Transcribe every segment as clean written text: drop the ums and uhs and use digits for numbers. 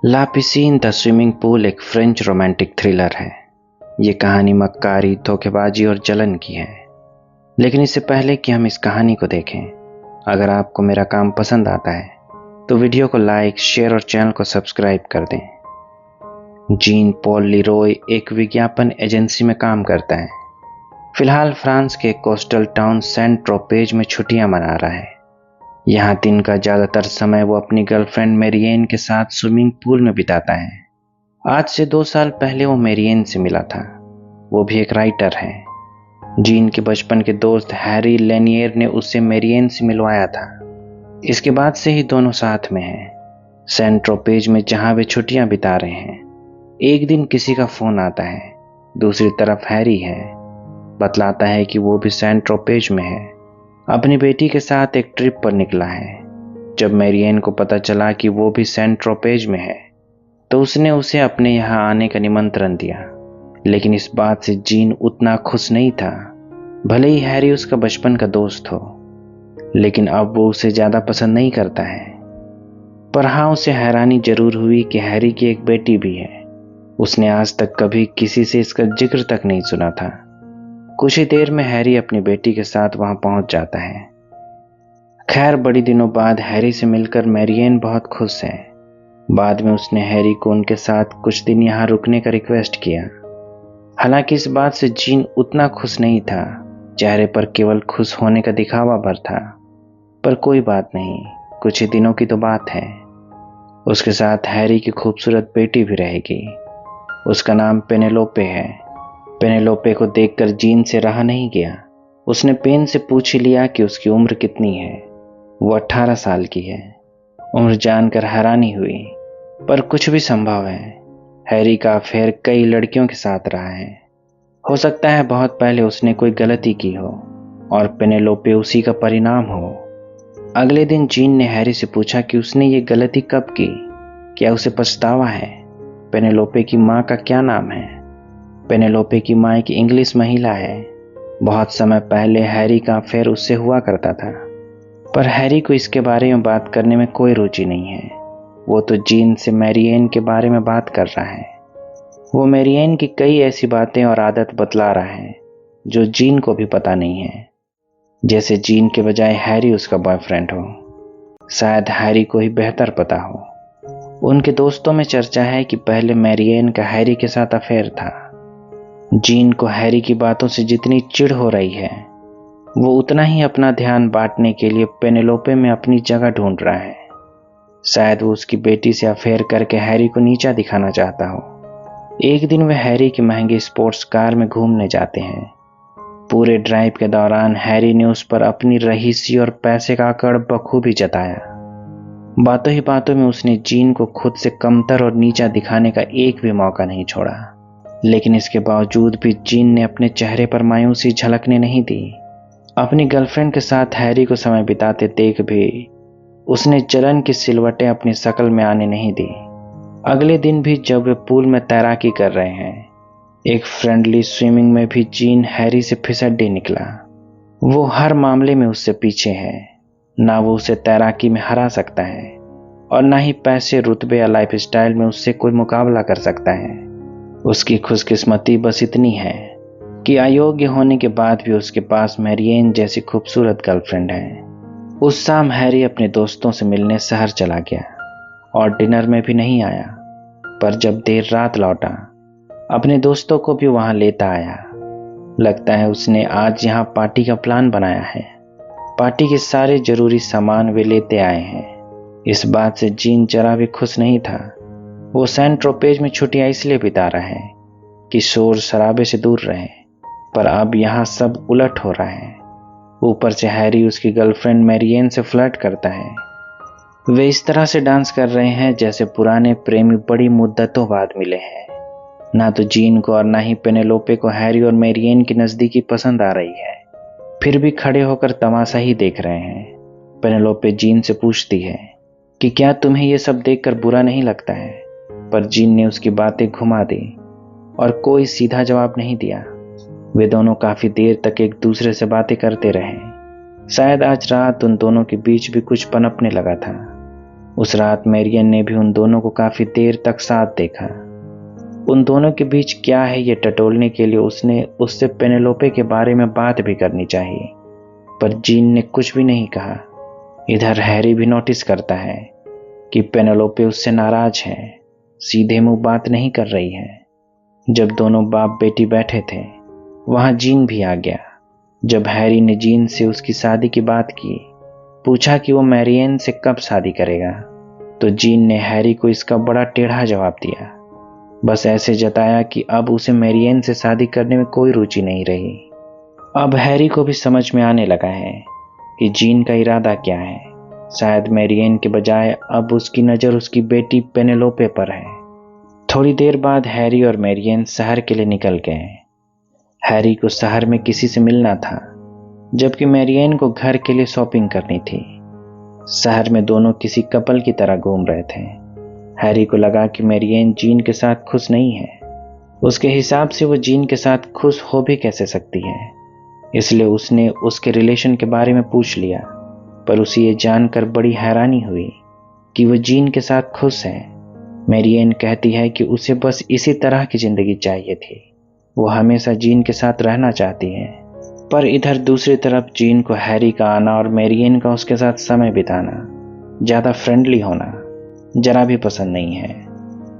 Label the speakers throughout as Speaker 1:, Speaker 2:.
Speaker 1: La पिसीन the swimming pool एक French romantic thriller है। ये कहानी मक्कारी, धोखेबाजी और जलन की है। लेकिन इससे पहले कि हम इस कहानी को देखें, अगर आपको मेरा काम पसंद आता है तो वीडियो को लाइक, शेयर और चैनल को सब्सक्राइब कर दें। जीन पॉल लीरॉय एक विज्ञापन एजेंसी में काम करता है। फिलहाल फ्रांस के कोस्टल टाउन सेंट ट्रोपेज में छुट्टियां मना रहा है। यहाँ दिन का ज्यादातर समय वो अपनी गर्लफ्रेंड मेरियन के साथ स्विमिंग पूल में बिताता है। आज से 2 साल पहले वो मेरियन से मिला था। वो भी एक राइटर है। जीन के बचपन के दोस्त हैरी लेनियर ने उससे मेरियन से मिलवाया था। इसके बाद से ही दोनों साथ में हैं, सेंट ट्रोपेज में जहां वे छुट्टियां बिता रहे हैं। एक दिन किसी का फोन आता है। दूसरी तरफ हैरी है। बतलाता है कि वो भी सेंट ट्रोपेज में है, अपनी बेटी के साथ एक ट्रिप पर निकला है। जब मेरियन को पता चला कि वो भी सेंट ट्रोपेज में है तो उसने उसे अपने यहाँ आने का निमंत्रण दिया। लेकिन इस बात से जीन उतना खुश नहीं था। भले ही हैरी उसका बचपन का दोस्त हो, लेकिन अब वो उसे ज्यादा पसंद नहीं करता है। पर हाँ, उसे हैरानी जरूर हुई कि हैरी की एक बेटी भी है। उसने आज तक कभी किसी से इसका जिक्र तक नहीं सुना था। कुछ ही देर में हैरी अपनी बेटी के साथ वहां पहुंच जाता है। खैर, बड़ी दिनों बाद हैरी से मिलकर मेरियन बहुत खुश है। बाद में उसने हैरी को उनके साथ कुछ दिन यहाँ रुकने का रिक्वेस्ट किया। हालांकि इस बात से जीन उतना खुश नहीं था। चेहरे पर केवल खुश होने का दिखावा भर था। पर कोई बात नहीं, कुछ ही दिनों की तो बात है। उसके साथ हैरी की खूबसूरत बेटी भी रहेगी। उसका नाम पेनेलोपे है। पेनेलोपे को देखकर जीन से रहा नहीं गया। उसने पेन से पूछ ही लिया कि उसकी उम्र कितनी है। वो 18 साल की है। उम्र जानकर हैरानी हुई, पर कुछ भी संभव है। हैरी का अफेयर कई लड़कियों के साथ रहा है। हो सकता है बहुत पहले उसने कोई गलती की हो और पेनेलोपे उसी का परिणाम हो। अगले दिन जीन ने हैरी से पूछा कि उसने ये गलती कब की, क्या उसे पछतावा है। पेनेलोपे की माँ का क्या नाम है। पेनेलोपे की माँ एक इंग्लिश महिला है। बहुत समय पहले हैरी का अफेयर उससे हुआ करता था, पर हैरी को इसके बारे में बात करने में कोई रुचि नहीं है। वो तो जीन से मेरियन के बारे में बात कर रहा है। वो मेरियन की कई ऐसी बातें और आदत बतला रहा है जो जीन को भी पता नहीं है। जैसे जीन के बजाय हैरी उसका बॉयफ्रेंड हो। शायद हैरी को ही बेहतर पता हो। उनके दोस्तों में चर्चा है कि पहले मेरियन का हैरी के साथ अफेयर था। जीन को हैरी की बातों से जितनी चिढ़ हो रही है, वो उतना ही अपना ध्यान बांटने के लिए पेनेलोपे में अपनी जगह ढूंढ रहा है। शायद वो उसकी बेटी से अफेयर करके हैरी को नीचा दिखाना चाहता हो। एक दिन वे हैरी की महंगी स्पोर्ट्स कार में घूमने जाते हैं। पूरे ड्राइव के दौरान हैरी ने उस पर अपनी रईसी और पैसे का अकड़ बखूबी जताया। बातों ही बातों में उसने जीन को खुद से कमतर और नीचा दिखाने का एक भी मौका नहीं छोड़ा। लेकिन इसके बावजूद भी जीन ने अपने चेहरे पर मायूसी झलकने नहीं दी। अपनी गर्लफ्रेंड के साथ हैरी को समय बिताते देख भी उसने जलन की सिलवटें अपनी शक्ल में आने नहीं दी। अगले दिन भी जब वे पूल में तैराकी कर रहे हैं, एक फ्रेंडली स्विमिंग में भी जीन हैरी से फिसड्डी निकला। वो हर मामले में उससे पीछे है। ना वो उसे तैराकी में हरा सकता है और ना ही पैसे, रुतबे या लाइफस्टाइल में उससे कोई मुकाबला कर सकता है। उसकी खुशकिस्मती बस इतनी है कि अयोग्य होने के बाद भी उसके पास मेरियन जैसी खूबसूरत गर्लफ्रेंड है। उस शाम हैरी अपने दोस्तों से मिलने शहर चला गया और डिनर में भी नहीं आया, पर जब देर रात लौटा अपने दोस्तों को भी वहां लेता आया। लगता है उसने आज यहाँ पार्टी का प्लान बनाया है। पार्टी के सारे जरूरी सामान वे लेते आए हैं। इस बात से जीन जरा भी खुश नहीं था। वो सेंट ट्रोपेज में छुट्टियां इसलिए बिता रहा है कि शोर शराबे से दूर रहे, पर अब यहाँ सब उलट हो रहा है। ऊपर से हैरी उसकी गर्लफ्रेंड मेरियन से फ्लर्ट करता है। वे इस तरह से डांस कर रहे हैं जैसे पुराने प्रेमी बड़ी मुद्दतों बाद मिले हैं। ना तो जीन को और ना ही पेनेलोपे को हैरी और मेरियन की नजदीकी पसंद आ रही है, फिर भी खड़े होकर तमाशा ही देख रहे हैं। पेनेलोपे जीन से पूछती है कि क्या तुम्हें यह सब देखकर बुरा नहीं लगता है, पर जीन ने उसकी बातें घुमा दी और कोई सीधा जवाब नहीं दिया। वे दोनों काफी देर तक एक दूसरे से बातें करते रहे। शायद आज रात उन दोनों के बीच भी कुछ पनपने लगा था। उस रात मैरियन ने भी उन दोनों को काफी देर तक साथ देखा। उन दोनों के बीच क्या है ये टटोलने के लिए उसने उससे पेनेलोपे के बारे में बात भी करनी चाहिए, पर जीन ने कुछ भी नहीं कहा। इधर हैरी भी नोटिस करता है कि पेनेलोपे उससे नाराज है, सीधे मुंह बात नहीं कर रही है। जब दोनों बाप बेटी बैठे थे वहां जीन भी आ गया। जब हैरी ने जीन से उसकी शादी की बात की, पूछा कि वो मैरियन से कब शादी करेगा, तो जीन ने हैरी को इसका बड़ा टेढ़ा जवाब दिया। बस ऐसे जताया कि अब उसे मैरियन से शादी करने में कोई रुचि नहीं रही। अब हैरी को भी समझ में आने लगा है कि जीन का इरादा क्या है। शायद मैरियन के बजाय अब उसकी नज़र उसकी बेटी पेनेलोपे पर है। थोड़ी देर बाद हैरी और मैरियन शहर के लिए निकल गए। हैरी को शहर में किसी से मिलना था, जबकि मैरियन को घर के लिए शॉपिंग करनी थी। शहर में दोनों किसी कपल की तरह घूम रहे थे। हैरी को लगा कि मैरियन जीन के साथ खुश नहीं है। उसके हिसाब से वो जीन के साथ खुश हो भी कैसे सकती है, इसलिए उसने उसके रिलेशन के बारे में पूछ लिया। पर उसे ये जानकर बड़ी हैरानी हुई कि वो जीन के साथ खुश है। मैरियन कहती है कि उसे बस इसी तरह की जिंदगी चाहिए थी, वो हमेशा जीन के साथ रहना चाहती है। पर इधर दूसरी तरफ जीन को हैरी का आना और मैरियन का उसके साथ समय बिताना, ज़्यादा फ्रेंडली होना जरा भी पसंद नहीं है।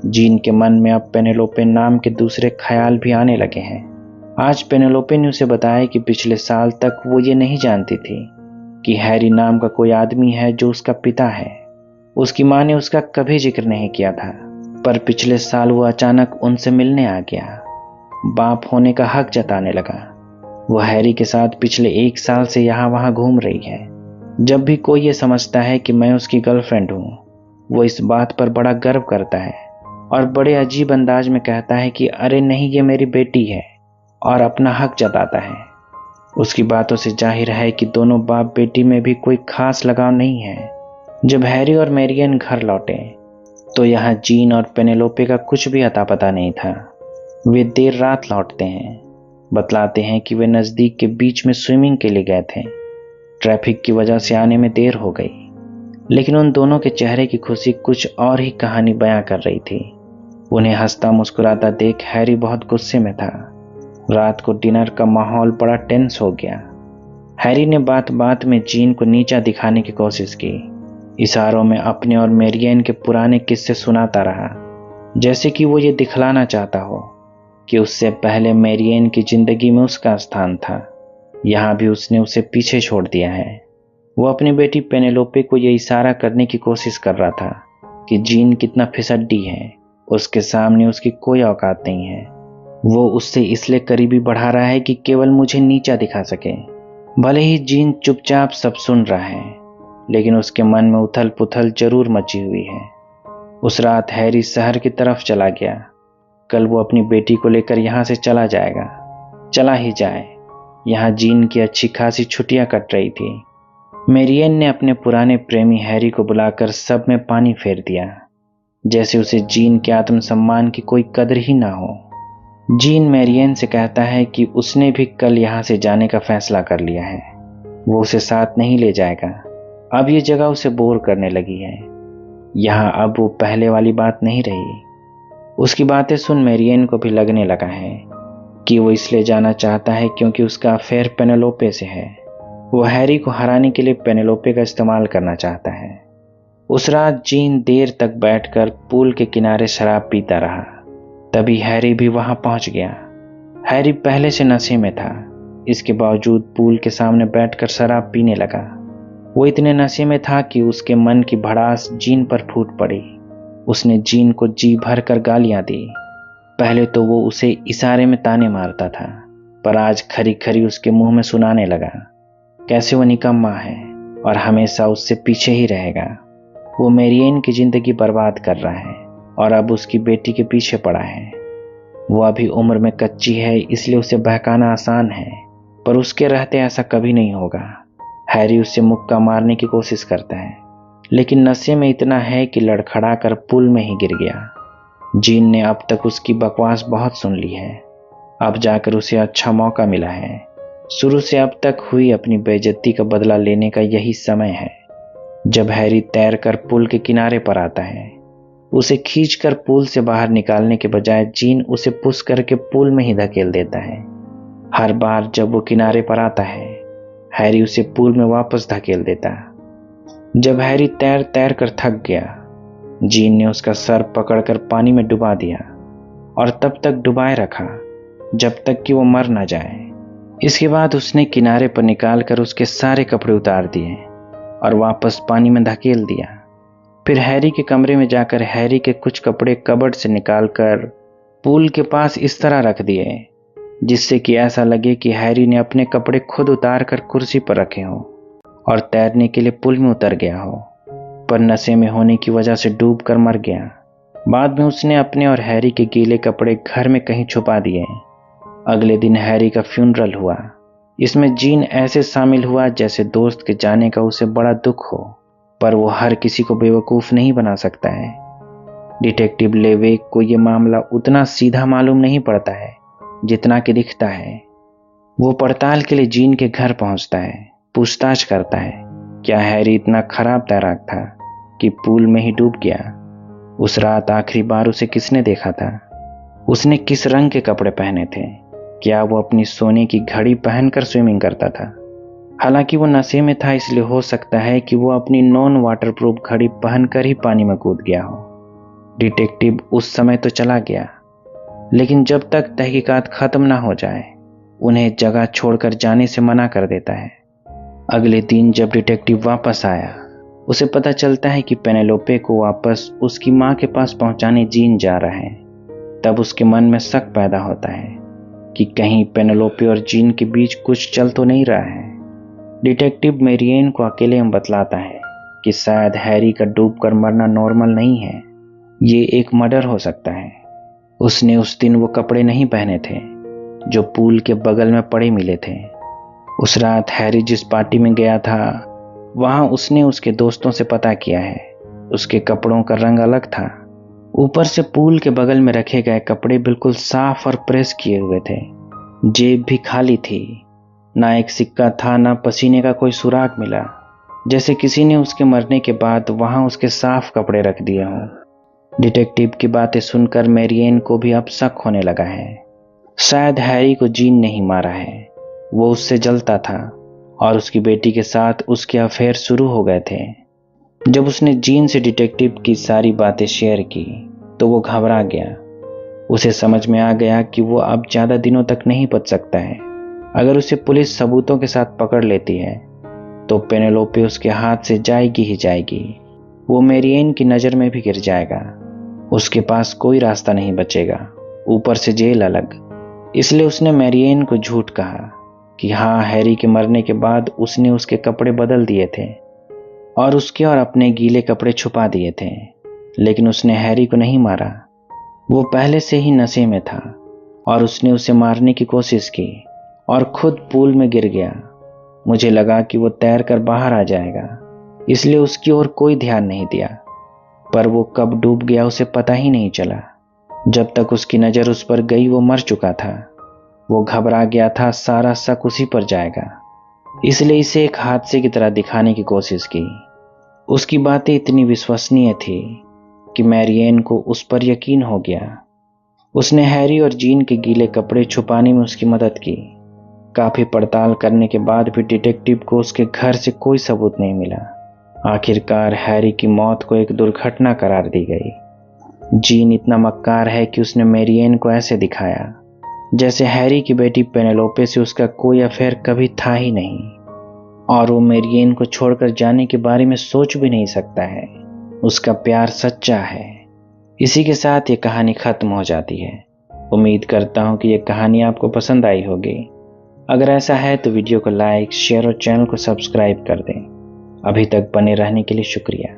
Speaker 1: जीन के मन में अब पेनेलोपे नाम के दूसरे ख्याल भी आने लगे हैं। आज पेनेलोपे ने उसे बताया कि पिछले साल तक वो ये नहीं जानती थी कि हैरी नाम का कोई आदमी है जो उसका पिता है। उसकी माँ ने उसका कभी जिक्र नहीं किया था, पर पिछले साल वो अचानक उनसे मिलने आ गया। बाप होने का हक जताने लगा। वो हैरी के साथ पिछले 1 साल से यहाँ वहाँ घूम रही है। जब भी कोई ये समझता है कि मैं उसकी गर्लफ्रेंड हूँ, वो इस बात पर बड़ा गर्व करता है और बड़े अजीब अंदाज में कहता है कि अरे नहीं, ये मेरी बेटी है, और अपना हक जताता है। उसकी बातों से जाहिर है कि दोनों बाप बेटी में भी कोई खास लगाव नहीं है। जब हैरी और मैरियन घर लौटे तो यहाँ जीन और पेनेलोपे का कुछ भी अता पता नहीं था। वे देर रात लौटते हैं, बतलाते हैं कि वे नज़दीक के बीच में स्विमिंग के लिए गए थे। ट्रैफिक की वजह से आने में देर हो गई, लेकिन उन दोनों के चेहरे की खुशी कुछ और ही कहानी बयां कर रही थी। उन्हें हंसता मुस्कुराता देख हैरी बहुत गुस्से में था। रात को डिनर का माहौल बड़ा टेंस हो गया। हैरी ने बात बात में जीन को नीचा दिखाने की कोशिश की। इशारों में अपने और मैरियन के पुराने किस्से सुनाता रहा, जैसे कि वो ये दिखलाना चाहता हो कि उससे पहले मैरियन की जिंदगी में उसका स्थान था। यहाँ भी उसने उसे पीछे छोड़ दिया है। वो अपनी बेटी पेनेलोपे को ये इशारा करने की कोशिश कर रहा था कि जीन कितना फिसड्डी है, उसके सामने उसकी कोई औकात नहीं है। वो उससे इसलिए करीबी बढ़ा रहा है कि केवल मुझे नीचा दिखा सके। भले ही जीन चुपचाप सब सुन रहा है, लेकिन उसके मन में उथल पुथल जरूर मची हुई है। उस रात हैरी शहर की तरफ चला गया। कल वो अपनी बेटी को लेकर यहाँ से चला जाएगा। चला ही जाए, यहाँ जीन की अच्छी खासी छुट्टियां कट रही थी। मैरियन ने अपने पुराने प्रेमी हैरी को बुलाकर सब में पानी फेर दिया, जैसे उसे जीन के आत्मसम्मान की कोई कदर ही ना हो। जीन मैरियन से कहता है कि उसने भी कल यहाँ से जाने का फैसला कर लिया है। वो उसे साथ नहीं ले जाएगा। अब ये जगह उसे बोर करने लगी है। यहाँ अब वो पहले वाली बात नहीं रही। उसकी बातें सुन मैरियन को भी लगने लगा है कि वो इसलिए जाना चाहता है क्योंकि उसका अफेयर पेनेलोपे से है। वो हैरी को हराने के लिए पेनेलोपे का इस्तेमाल करना चाहता है। उस रात जीन देर तक बैठकर पूल के किनारे शराब पीता रहा। तभी हैरी भी वहां पहुंच गया। हैरी पहले से नशे में था, इसके बावजूद पूल के सामने बैठकर शराब पीने लगा। वो इतने नशे में था कि उसके मन की भड़ास जीन पर फूट पड़ी। उसने जीन को जी भर कर गालियां दी। पहले तो वो उसे इशारे में ताने मारता था, पर आज खरी खरी उसके मुंह में सुनाने लगा कैसे वो निकम्मा है और हमेशा उससे पीछे ही रहेगा। वो मैरियन की जिंदगी बर्बाद कर रहा है और अब उसकी बेटी के पीछे पड़ा है। वो अभी उम्र में कच्ची है, इसलिए उसे बहकाना आसान है, पर उसके रहते ऐसा कभी नहीं होगा। हैरी उससे मुक्का मारने की कोशिश करता है, लेकिन नशे में इतना है कि लड़खड़ा कर पुल में ही गिर गया। जीन ने अब तक उसकी बकवास बहुत सुन ली है। अब जाकर उसे अच्छा मौका मिला है। शुरू से अब तक हुई अपनी बेइज्जती का बदला लेने का यही समय है। जब हैरी तैरकर पुल के किनारे पर आता है, उसे खींचकर पुल से बाहर निकालने के बजाय जीन उसे पुश करके पुल में ही धकेल देता है। हर बार जब वो किनारे पर आता है, हैरी उसे पुल में वापस धकेल देता। जब हैरी तैर तैर कर थक गया, जीन ने उसका सर पकड़कर पानी में डुबा दिया और तब तक डुबाए रखा जब तक कि वो मर न जाए। इसके बाद उसने किनारे पर निकालकर उसके सारे कपड़े उतार दिए और वापस पानी में धकेल दिया। फिर हैरी के कमरे में जाकर हैरी के कुछ कपड़े कबर्ड से निकालकर पूल के पास इस तरह रख दिए जिससे कि ऐसा लगे कि हैरी ने अपने कपड़े खुद उतार कर कुर्सी पर रखे हों और तैरने के लिए पुल में उतर गया हो, पर नशे में होने की वजह से डूब कर मर गया। बाद में उसने अपने और हैरी के गीले कपड़े घर में कहीं छुपा दिए। अगले दिन हैरी का फ्यूनरल हुआ। इसमें जीन ऐसे शामिल हुआ जैसे दोस्त के जाने का उसे बड़ा दुख हो, पर वो हर किसी को बेवकूफ़ नहीं बना सकता है। डिटेक्टिव लेवेक को ये मामला उतना सीधा मालूम नहीं पड़ता है जितना कि दिखता है। वो पड़ताल के लिए जीन के घर पहुंचता है, पूछताछ करता है क्या हैरी इतना खराब तैराक था कि पूल में ही डूब गया। उस रात आखिरी बार उसे किसने देखा था, उसने किस रंग के कपड़े पहने थे, क्या वो अपनी सोने की घड़ी पहनकर स्विमिंग करता था। हालांकि वो नशे में था, इसलिए हो सकता है कि वो अपनी नॉन वाटरप्रूफ घड़ी पहनकर ही पानी में कूद गया हो। डिटेक्टिव उस समय तो चला गया, लेकिन जब तक तहकीकात खत्म ना हो जाए उन्हें जगह छोड़कर जाने से मना कर देता है। अगले दिन जब डिटेक्टिव वापस आया, उसे पता चलता है कि पेनेलोपे को वापस उसकी माँ के पास पहुंचाने जीन जा रहा है। तब उसके मन में शक पैदा होता है कि कहीं पेनेलोपे और जीन के बीच कुछ चल तो नहीं रहा है। डिटेक्टिव मैरियन को अकेले में बतलाता है कि शायद हैरी का डूबकर मरना नॉर्मल नहीं है, ये एक मर्डर हो सकता है। उसने उस दिन वो कपड़े नहीं पहने थे जो पूल के बगल में पड़े मिले थे। उस रात हैरी जिस पार्टी में गया था वहां उसने उसके दोस्तों से पता किया है, उसके कपड़ों का रंग अलग था। ऊपर से पूल के बगल में रखे गए कपड़े बिल्कुल साफ और प्रेस किए हुए थे। जेब भी खाली थी, ना एक सिक्का था, ना पसीने का कोई सुराग मिला, जैसे किसी ने उसके मरने के बाद वहां उसके साफ कपड़े रख दिए हों। डिटेक्टिव की बातें सुनकर मैरियन को भी अब शक होने लगा है। शायद हैरी को जीन नहीं मारा है, वो उससे जलता था और उसकी बेटी के साथ उसके अफेयर शुरू हो गए थे। जब उसने जीन से डिटेक्टिव की सारी बातें शेयर की तो वो घबरा गया। उसे समझ में आ गया कि वो अब ज़्यादा दिनों तक नहीं बच सकता है। अगर उसे पुलिस सबूतों के साथ पकड़ लेती है तो पेनेलोपे उसके हाथ से जाएगी ही जाएगी। वो मैरियन की नज़र में भी गिर जाएगा। उसके पास कोई रास्ता नहीं बचेगा, ऊपर से जेल अलग। इसलिए उसने मैरियन को झूठ कहा कि हाँ, हैरी के मरने के बाद उसने उसके कपड़े बदल दिए थे और उसके और अपने गीले कपड़े छुपा दिए थे, लेकिन उसने हैरी को नहीं मारा। वो पहले से ही नशे में था और उसने उसे मारने की कोशिश की और खुद पूल में गिर गया। मुझे लगा कि वो तैर कर बाहर आ जाएगा, इसलिए उसकी ओर कोई ध्यान नहीं दिया, पर वो कब डूब गया उसे पता ही नहीं चला। जब तक उसकी नज़र उस पर गई वो मर चुका था। वो घबरा गया था, सारा शक उसी पर जाएगा, इसलिए इसे एक हादसे की तरह दिखाने की कोशिश की। उसकी बातें इतनी विश्वसनीय थी कि मैरियन को उस पर यकीन हो गया। उसने हैरी और जीन के गीले कपड़े छुपाने में उसकी मदद की। काफ़ी पड़ताल करने के बाद भी डिटेक्टिव को उसके घर से कोई सबूत नहीं मिला। आखिरकार हैरी की मौत को एक दुर्घटना करार दी गई। जीन इतना मक्कार है कि उसने मैरियन को ऐसे दिखाया जैसे हैरी की बेटी पेनेलोपे से उसका कोई अफेयर कभी था ही नहीं और वो मैरियन को छोड़कर जाने के बारे में सोच भी नहीं सकता है। उसका प्यार सच्चा है। इसी के साथ ये कहानी खत्म हो जाती है। उम्मीद करता हूँ कि ये कहानी आपको पसंद आई होगी। अगर ऐसा है तो वीडियो को लाइक, शेयर और चैनल को सब्सक्राइब कर दें। अभी तक बने रहने के लिए शुक्रिया।